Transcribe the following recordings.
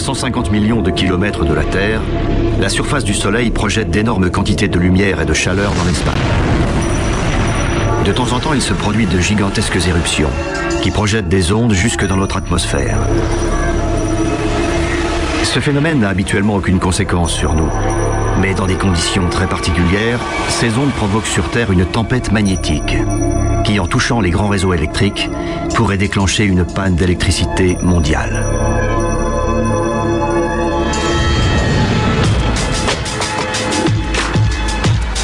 150 millions de kilomètres de la Terre, la surface du Soleil projette d'énormes quantités de lumière et de chaleur dans l'espace. De temps en temps, il se produit de gigantesques éruptions qui projettent des ondes jusque dans notre atmosphère. Ce phénomène n'a habituellement aucune conséquence sur nous. Mais dans des conditions très particulières, ces ondes provoquent sur Terre une tempête magnétique qui, en touchant les grands réseaux électriques, pourrait déclencher une panne d'électricité mondiale.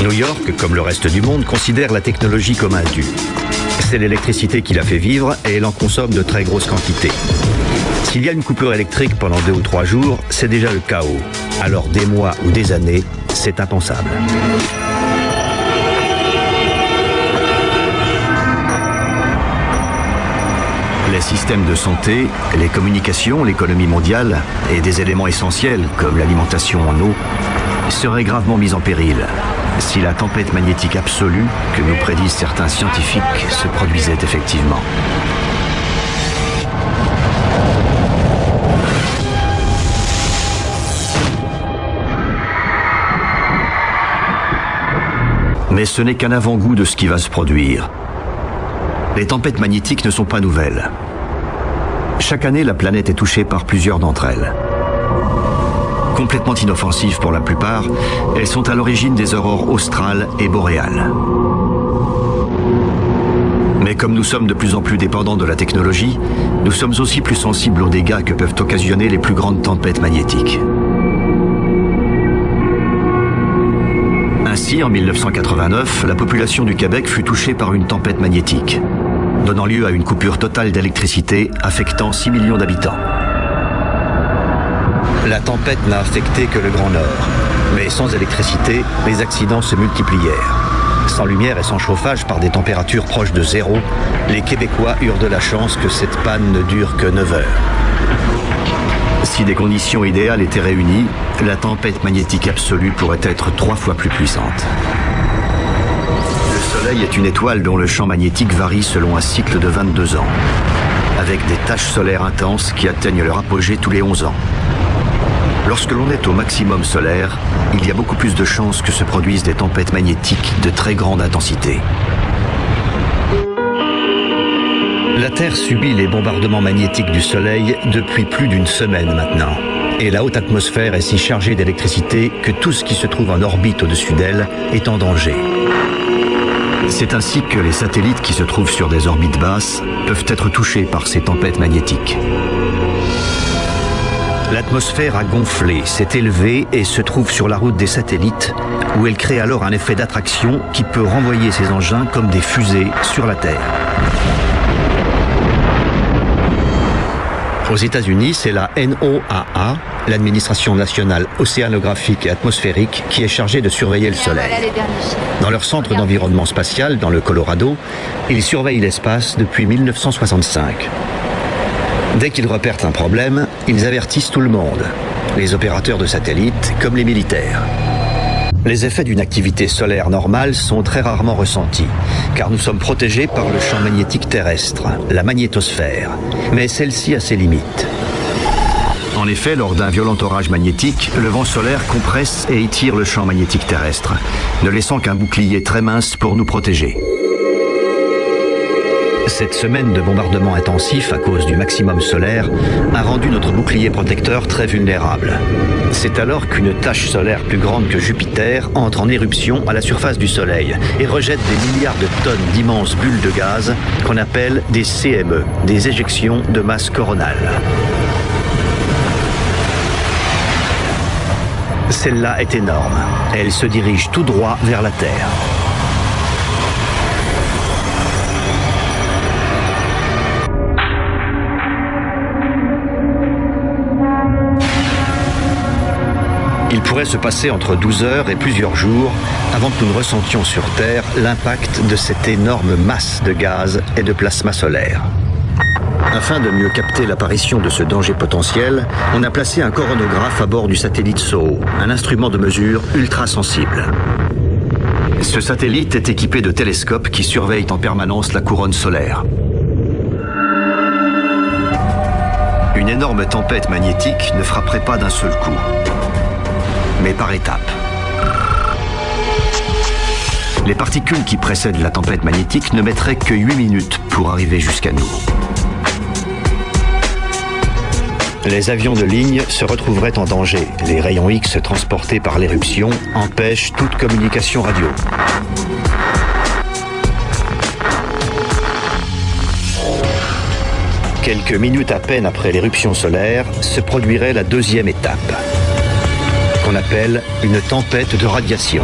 New York, comme le reste du monde, considère la technologie comme un dû. C'est l'électricité qui la fait vivre et elle en consomme de très grosses quantités. S'il y a une coupure électrique pendant 2 ou 3 jours, c'est déjà le chaos. Alors des mois ou des années, c'est impensable. Les systèmes de santé, les communications, l'économie mondiale et des éléments essentiels comme l'alimentation en eau seraient gravement mis en péril si la tempête magnétique absolue que nous prédisent certains scientifiques se produisait effectivement. Mais ce n'est qu'un avant-goût de ce qui va se produire. Les tempêtes magnétiques ne sont pas nouvelles. Chaque année, la planète est touchée par plusieurs d'entre elles. Complètement inoffensives pour la plupart, elles sont à l'origine des aurores australes et boréales. Mais comme nous sommes de plus en plus dépendants de la technologie, nous sommes aussi plus sensibles aux dégâts que peuvent occasionner les plus grandes tempêtes magnétiques. Ainsi, en 1989, la population du Québec fut touchée par une tempête magnétique, donnant lieu à une coupure totale d'électricité affectant 6 millions d'habitants. La tempête n'a affecté que le Grand Nord, mais sans électricité, les accidents se multiplièrent. Sans lumière et sans chauffage par des températures proches de zéro, les Québécois eurent de la chance que cette panne ne dure que 9 heures. Si des conditions idéales étaient réunies, la tempête magnétique absolue pourrait être 3 fois plus puissante. Le Soleil est une étoile dont le champ magnétique varie selon un cycle de 22 ans, avec des taches solaires intenses qui atteignent leur apogée tous les 11 ans. Lorsque l'on est au maximum solaire, il y a beaucoup plus de chances que se produisent des tempêtes magnétiques de très grande intensité. La Terre subit les bombardements magnétiques du Soleil depuis plus d'une semaine maintenant. Et la haute atmosphère est si chargée d'électricité que tout ce qui se trouve en orbite au-dessus d'elle est en danger. C'est ainsi que les satellites qui se trouvent sur des orbites basses peuvent être touchés par ces tempêtes magnétiques. L'atmosphère a gonflé, s'est élevée et se trouve sur la route des satellites, où elle crée alors un effet d'attraction qui peut renvoyer ces engins comme des fusées sur la Terre. Aux États-Unis, c'est la NOAA, l'Administration nationale océanographique et atmosphérique, qui est chargée de surveiller le Soleil. Dans leur centre d'environnement spatial, dans le Colorado, ils surveillent l'espace depuis 1965. Dès qu'ils repèrent un problème, ils avertissent tout le monde, les opérateurs de satellites comme les militaires. Les effets d'une activité solaire normale sont très rarement ressentis, car nous sommes protégés par le champ magnétique terrestre, la magnétosphère, mais celle-ci a ses limites. En effet, lors d'un violent orage magnétique, le vent solaire compresse et étire le champ magnétique terrestre, ne laissant qu'un bouclier très mince pour nous protéger. Cette semaine de bombardements intensifs à cause du maximum solaire a rendu notre bouclier protecteur très vulnérable. C'est alors qu'une tache solaire plus grande que Jupiter entre en éruption à la surface du Soleil et rejette des milliards de tonnes d'immenses bulles de gaz qu'on appelle des CME, des éjections de masse coronale. Celle-là est énorme. Elle se dirige tout droit vers la Terre. Il pourrait se passer entre 12 heures et plusieurs jours avant que nous ne ressentions sur Terre l'impact de cette énorme masse de gaz et de plasma solaire. Afin de mieux capter l'apparition de ce danger potentiel, on a placé un coronographe à bord du satellite SOHO, un instrument de mesure ultra sensible. Ce satellite est équipé de télescopes qui surveillent en permanence la couronne solaire. Une énorme tempête magnétique ne frapperait pas d'un seul coup, mais par étapes. Les particules qui précèdent la tempête magnétique ne mettraient que 8 minutes pour arriver jusqu'à nous. Les avions de ligne se retrouveraient en danger. Les rayons X transportés par l'éruption empêchent toute communication radio. Quelques minutes à peine après l'éruption solaire, se produirait la deuxième étape, qu'on appelle une tempête de radiation,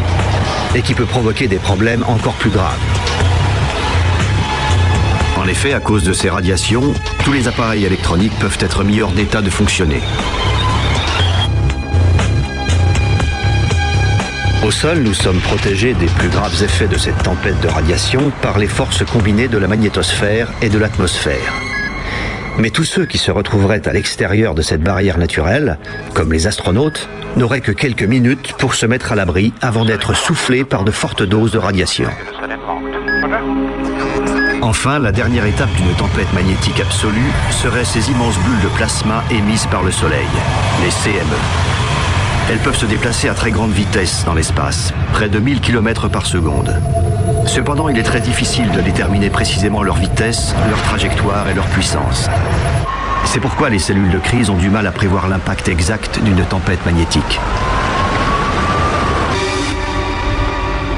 et qui peut provoquer des problèmes encore plus graves. En effet, à cause de ces radiations, tous les appareils électroniques peuvent être mis hors d'état de fonctionner. Au sol, nous sommes protégés des plus graves effets de cette tempête de radiation par les forces combinées de la magnétosphère et de l'atmosphère. Mais tous ceux qui se retrouveraient à l'extérieur de cette barrière naturelle, comme les astronautes, n'auraient que quelques minutes pour se mettre à l'abri avant d'être soufflés par de fortes doses de radiation. Enfin, la dernière étape d'une tempête magnétique absolue serait ces immenses bulles de plasma émises par le Soleil, les CME. Elles peuvent se déplacer à très grande vitesse dans l'espace, près de 1000 km par seconde. Cependant, il est très difficile de déterminer précisément leur vitesse, leur trajectoire et leur puissance. C'est pourquoi les cellules de crise ont du mal à prévoir l'impact exact d'une tempête magnétique.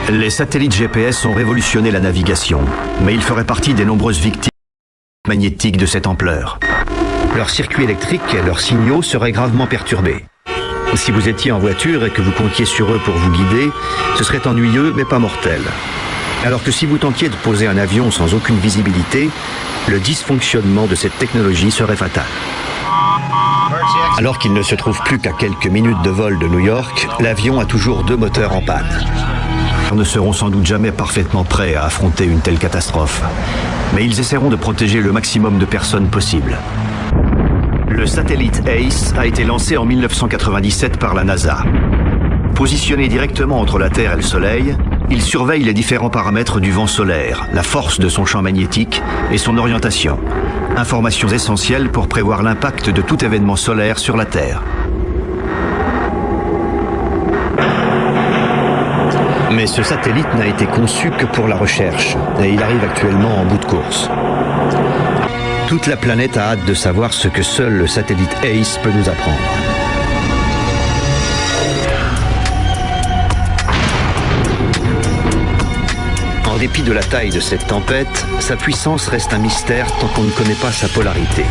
Les satellites GPS ont révolutionné la navigation, mais ils feraient partie des nombreuses victimes magnétiques de cette ampleur. Leurs circuits électriques et leurs signaux seraient gravement perturbés. Si vous étiez en voiture et que vous comptiez sur eux pour vous guider, ce serait ennuyeux mais pas mortel. Alors que si vous tentiez de poser un avion sans aucune visibilité, le dysfonctionnement de cette technologie serait fatal. Alors qu'il ne se trouve plus qu'à quelques minutes de vol de New York, l'avion a toujours 2 moteurs en panne. Ils ne seront sans doute jamais parfaitement prêts à affronter une telle catastrophe, mais ils essaieront de protéger le maximum de personnes possible. Le satellite ACE a été lancé en 1997 par la NASA. Positionné directement entre la Terre et le Soleil, il surveille les différents paramètres du vent solaire, la force de son champ magnétique et son orientation. Informations essentielles pour prévoir l'impact de tout événement solaire sur la Terre. Mais ce satellite n'a été conçu que pour la recherche, et il arrive actuellement en bout de course. Toute la planète a hâte de savoir ce que seul le satellite ACE peut nous apprendre. En dépit de la taille de cette tempête, sa puissance reste un mystère tant qu'on ne connaît pas sa polarité.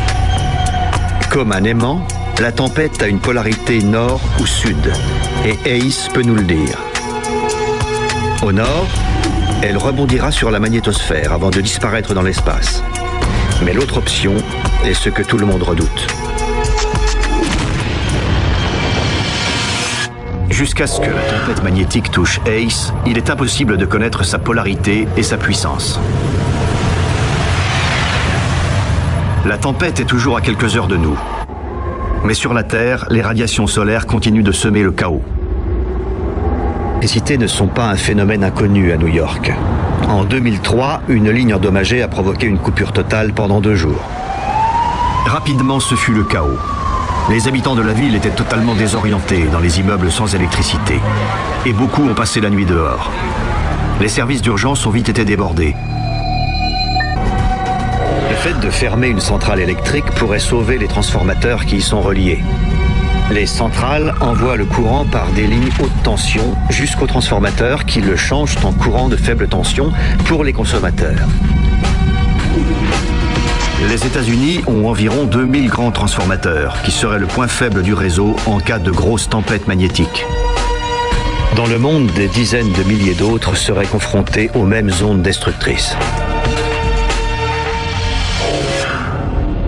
Comme un aimant, la tempête a une polarité nord ou sud, et ACE peut nous le dire. Au nord, elle rebondira sur la magnétosphère avant de disparaître dans l'espace. Mais l'autre option est ce que tout le monde redoute. Jusqu'à ce que la tempête magnétique touche ACE, il est impossible de connaître sa polarité et sa puissance. La tempête est toujours à quelques heures de nous. Mais sur la Terre, les radiations solaires continuent de semer le chaos. Les cités ne sont pas un phénomène inconnu à New York. En 2003, une ligne endommagée a provoqué une coupure totale pendant 2 jours. Rapidement, ce fut le chaos. Les habitants de la ville étaient totalement désorientés dans les immeubles sans électricité. Et beaucoup ont passé la nuit dehors. Les services d'urgence ont vite été débordés. Le fait de fermer une centrale électrique pourrait sauver les transformateurs qui y sont reliés. Les centrales envoient le courant par des lignes haute tension jusqu'aux transformateurs qui le changent en courant de faible tension pour les consommateurs. Les États-Unis ont environ 2000 grands transformateurs qui seraient le point faible du réseau en cas de grosse tempête magnétique. Dans le monde, des dizaines de milliers d'autres seraient confrontés aux mêmes ondes destructrices.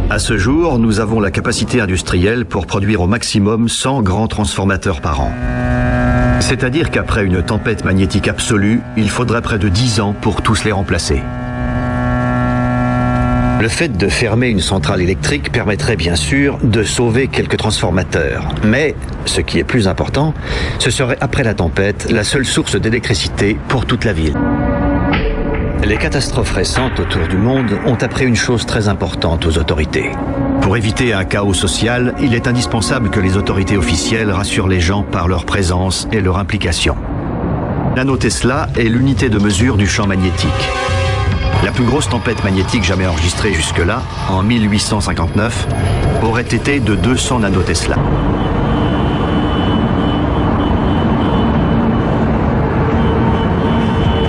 À ce jour, nous avons la capacité industrielle pour produire au maximum 100 grands transformateurs par an. C'est-à-dire qu'après une tempête magnétique absolue, il faudrait près de 10 ans pour tous les remplacer. Le fait de fermer une centrale électrique permettrait bien sûr de sauver quelques transformateurs. Mais, ce qui est plus important, ce serait après la tempête la seule source d'électricité pour toute la ville. Les catastrophes récentes autour du monde ont appris une chose très importante aux autorités. Pour éviter un chaos social, il est indispensable que les autorités officielles rassurent les gens par leur présence et leur implication. Nanotesla est l'unité de mesure du champ magnétique. La plus grosse tempête magnétique jamais enregistrée jusque-là, en 1859, aurait été de 200 nanotesla.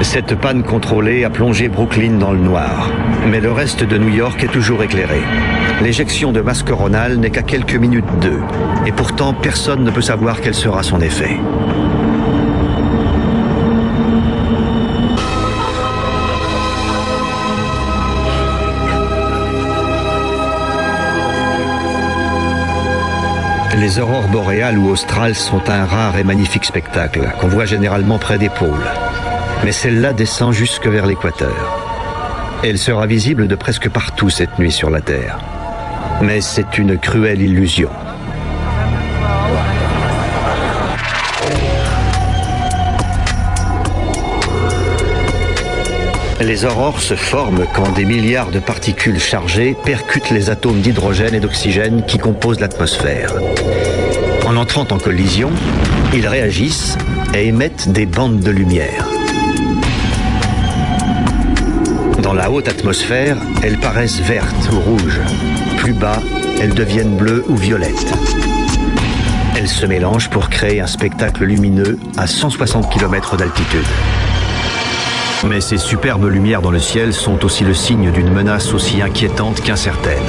Cette panne contrôlée a plongé Brooklyn dans le noir. Mais le reste de New York est toujours éclairé. L'éjection de masse coronale n'est qu'à quelques minutes d'eux. Et pourtant, personne ne peut savoir quel sera son effet. Les aurores boréales ou australes sont un rare et magnifique spectacle qu'on voit généralement près des pôles. Mais celle-là descend jusque vers l'équateur. Elle sera visible de presque partout cette nuit sur la Terre. Mais c'est une cruelle illusion. Les aurores se forment quand des milliards de particules chargées percutent les atomes d'hydrogène et d'oxygène qui composent l'atmosphère. En entrant en collision, ils réagissent et émettent des bandes de lumière. Dans la haute atmosphère, elles paraissent vertes ou rouges. Plus bas, elles deviennent bleues ou violettes. Elles se mélangent pour créer un spectacle lumineux à 160 km d'altitude. Mais ces superbes lumières dans le ciel sont aussi le signe d'une menace aussi inquiétante qu'incertaine.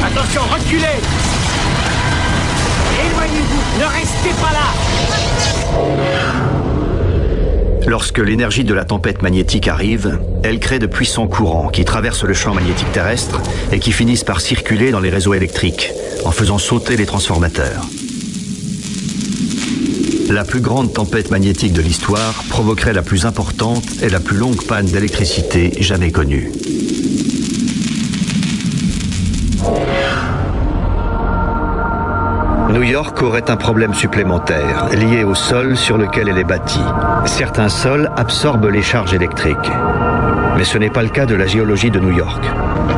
Attention, reculez! Éloignez-vous, ne restez pas là! Lorsque l'énergie de la tempête magnétique arrive, elle crée de puissants courants qui traversent le champ magnétique terrestre et qui finissent par circuler dans les réseaux électriques, en faisant sauter les transformateurs. La plus grande tempête magnétique de l'histoire provoquerait la plus importante et la plus longue panne d'électricité jamais connue. New York aurait un problème supplémentaire, lié au sol sur lequel elle est bâtie. Certains sols absorbent les charges électriques. Mais ce n'est pas le cas de la géologie de New York.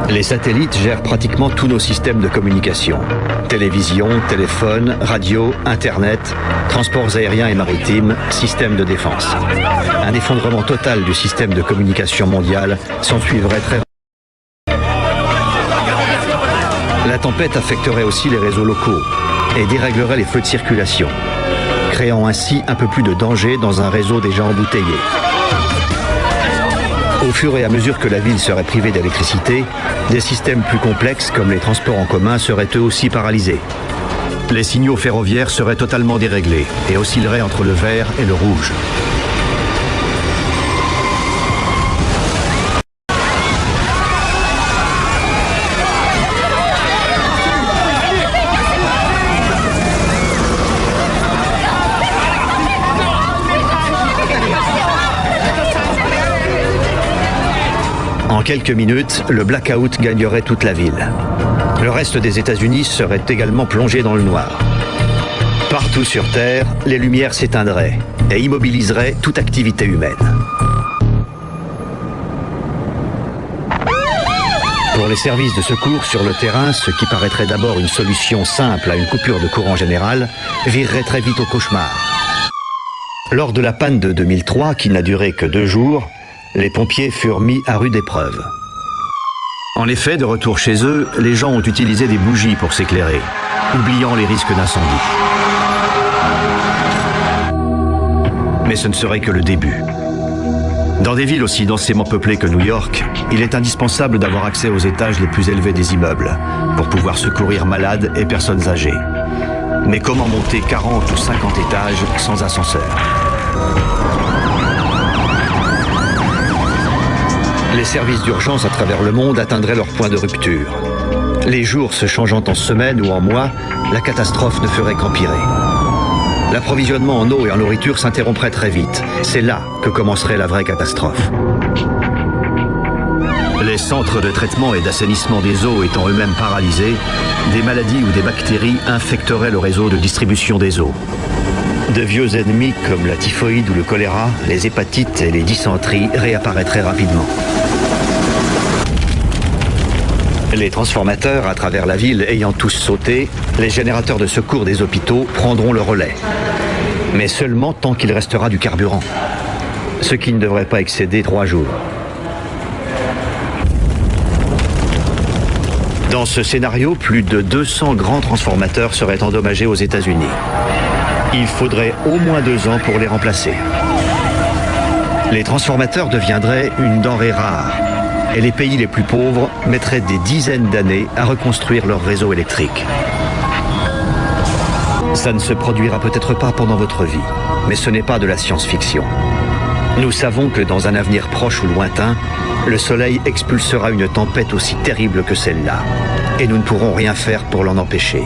Les satellites gèrent pratiquement tous nos systèmes de communication. Télévision, téléphone, radio, Internet, transports aériens et maritimes, systèmes de défense. Un effondrement total du système de communication mondial s'ensuivrait très rapidement. La tempête affecterait aussi les réseaux locaux et déréglerait les flux de circulation, créant ainsi un peu plus de danger dans un réseau déjà embouteillé. Au fur et à mesure que la ville serait privée d'électricité, des systèmes plus complexes comme les transports en commun seraient eux aussi paralysés. Les signaux ferroviaires seraient totalement déréglés et oscilleraient entre le vert et le rouge. En quelques minutes, le blackout gagnerait toute la ville. Le reste des États-Unis serait également plongé dans le noir. Partout sur Terre, les lumières s'éteindraient et immobiliseraient toute activité humaine. Pour les services de secours sur le terrain, ce qui paraîtrait d'abord une solution simple à une coupure de courant général, virerait très vite au cauchemar. Lors de la panne de 2003, qui n'a duré que 2 jours, les pompiers furent mis à rude épreuve. En effet, de retour chez eux, les gens ont utilisé des bougies pour s'éclairer, oubliant les risques d'incendie. Mais ce ne serait que le début. Dans des villes aussi densément peuplées que New York, il est indispensable d'avoir accès aux étages les plus élevés des immeubles pour pouvoir secourir malades et personnes âgées. Mais comment monter 40 ou 50 étages sans ascenseur ? Les services d'urgence à travers le monde atteindraient leur point de rupture. Les jours se changeant en semaines ou en mois, la catastrophe ne ferait qu'empirer. L'approvisionnement en eau et en nourriture s'interromprait très vite. C'est là que commencerait la vraie catastrophe. Les centres de traitement et d'assainissement des eaux étant eux-mêmes paralysés, des maladies ou des bactéries infecteraient le réseau de distribution des eaux. De vieux ennemis comme la typhoïde ou le choléra, les hépatites et les dysenteries réapparaîtraient rapidement. Les transformateurs à travers la ville ayant tous sauté, les générateurs de secours des hôpitaux prendront le relais. Mais seulement tant qu'il restera du carburant. Ce qui ne devrait pas excéder 3 jours. Dans ce scénario, plus de 200 grands transformateurs seraient endommagés aux États-Unis. Il faudrait au moins 2 ans pour les remplacer. Les transformateurs deviendraient une denrée rare. Et les pays les plus pauvres mettraient des dizaines d'années à reconstruire leur réseau électrique. Ça ne se produira peut-être pas pendant votre vie, mais ce n'est pas de la science-fiction. Nous savons que dans un avenir proche ou lointain, le Soleil expulsera une tempête aussi terrible que celle-là, et nous ne pourrons rien faire pour l'en empêcher.